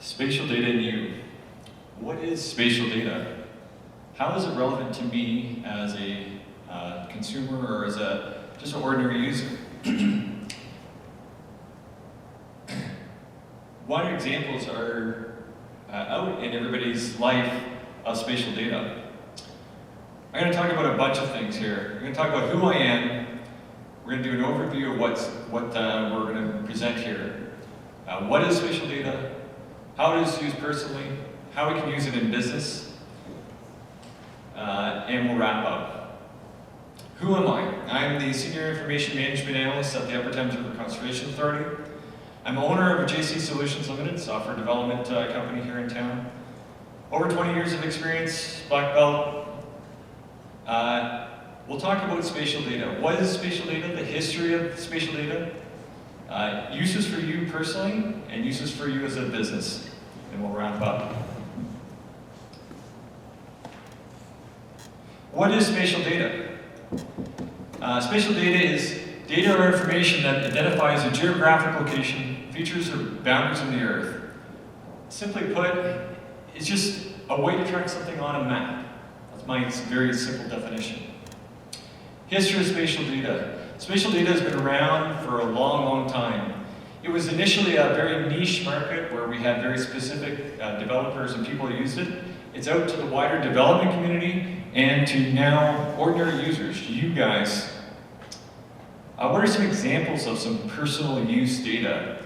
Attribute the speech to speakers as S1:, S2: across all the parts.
S1: Spatial data in you. What is spatial data? How is it relevant to me as a consumer or as just an ordinary user? What examples are out in everybody's life of spatial data? I'm going to talk about a bunch of things here. I'm going to talk about who I am. We're going to do an overview of what we're going to present here. What is spatial data? How it is used personally? How we can use it in business? And we'll wrap up. Who am I? I'm the Senior Information Management Analyst at the Upper Thames River Conservation Authority. I'm owner of JC Solutions Limited, software development company here in town. Over 20 years of experience, black belt. We'll talk about spatial data. What is spatial data? The history of spatial data. Uses for you personally, and uses for you as a business. And we'll wrap up. What is spatial data? Spatial data is data or information that identifies a geographic location, features or boundaries of the Earth. Simply put, it's just a way to track something on a map. That's my very simple definition. History of spatial data. Spatial data has been around for a long, long time. It was initially a very niche market where we had very specific developers and people who used it. It's out to the wider development community and to now ordinary users, you guys. What are some examples of some personal use data?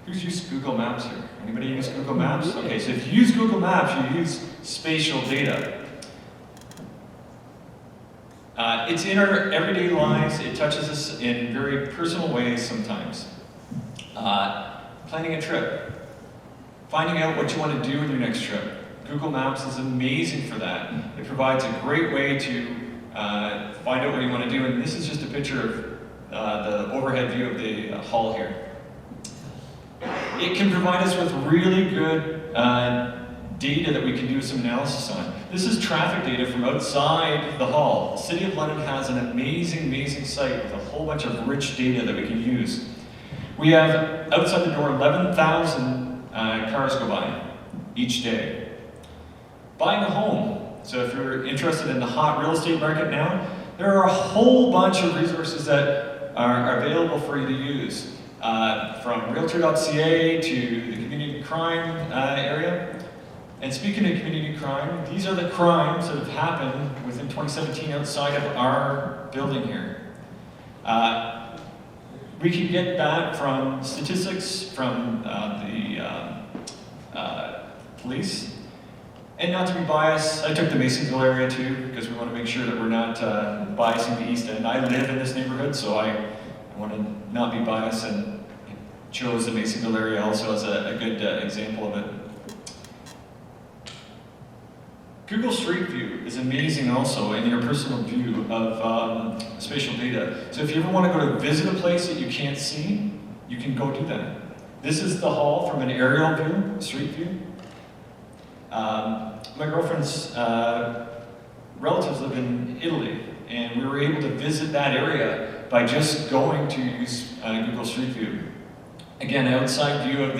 S1: Who's used Google Maps here? Anybody use Google Maps? Okay, so if you use Google Maps, you use spatial data. It's in our everyday lives. It touches us in very personal ways sometimes. Planning a trip. Finding out what you want to do with your next trip. Google Maps is amazing for that. It provides a great way to find out what you want to do. And this is just a picture of the overhead view of the hall here. It can provide us with really good data that we can do some analysis on. This is traffic data from outside the hall. The City of London has an amazing, amazing site with a whole bunch of rich data that we can use. We have outside the door 11,000 cars go by each day. Buying a home. So if you're interested in the hot real estate market now, there are a whole bunch of resources that are available for you to use. From Realtor.ca to the community crime area. And speaking of community crime, these are the crimes that have happened within 2017 outside of our building here. We can get that from statistics from the police. And not to be biased, I took the Masonville area too, because we want to make sure that we're not biasing the East End. I live in this neighborhood, so I want to not be biased, and chose the Masonville area also as a good example of it. Google Street View is amazing also in your personal view of spatial data. So if you ever want to go to visit a place that you can't see, you can go do that. This is the hall from an aerial view, street view. My girlfriend's relatives live in Italy, and we were able to visit that area by just going to use Google Street View. Again, outside view of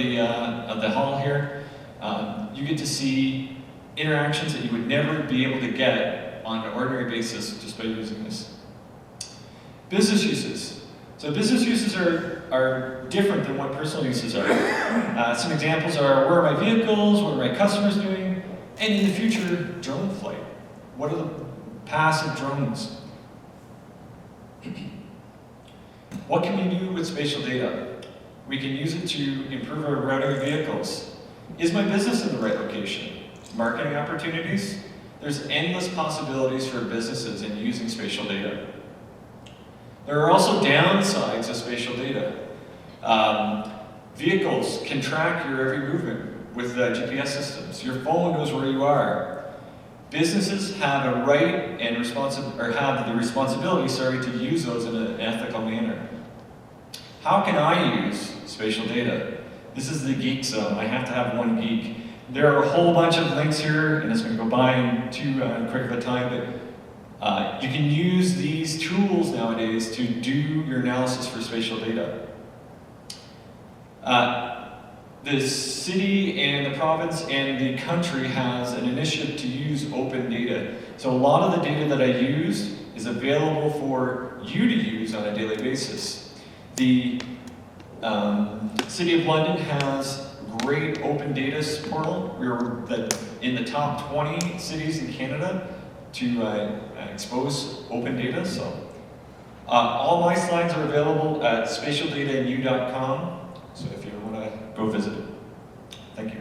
S1: the hall here, you get to see interactions that you would never be able to get on an ordinary basis just by using this. Business uses. So business uses are different than what personal uses are. Some examples are, where are my vehicles, what are my customers doing, and in the future, drone flight. What are the passive drones? What can we do with spatial data? We can use it to improve our routing of vehicles. Is my business in the right location? Marketing opportunities. There's endless possibilities for businesses in using spatial data. There are also downsides of spatial data. Vehicles can track your every movement with GPS systems. Your phone knows where you are. Businesses have a right and have the responsibility, to use those in an ethical manner. How can I use spatial data? This is the geek zone. I have to have one geek. There are a whole bunch of links here, and it's going to go by in too quick of a time, but you can use these tools nowadays to do your analysis for spatial data. the city and the province and the country has an initiative to use open data. So a lot of the data that I use is available for you to use on a daily basis. The City of London has great open data portal. We're in the top 20 cities in Canada to expose open data. So all my slides are available at spatialdatanew.com. So if you want to go visit it. Thank you.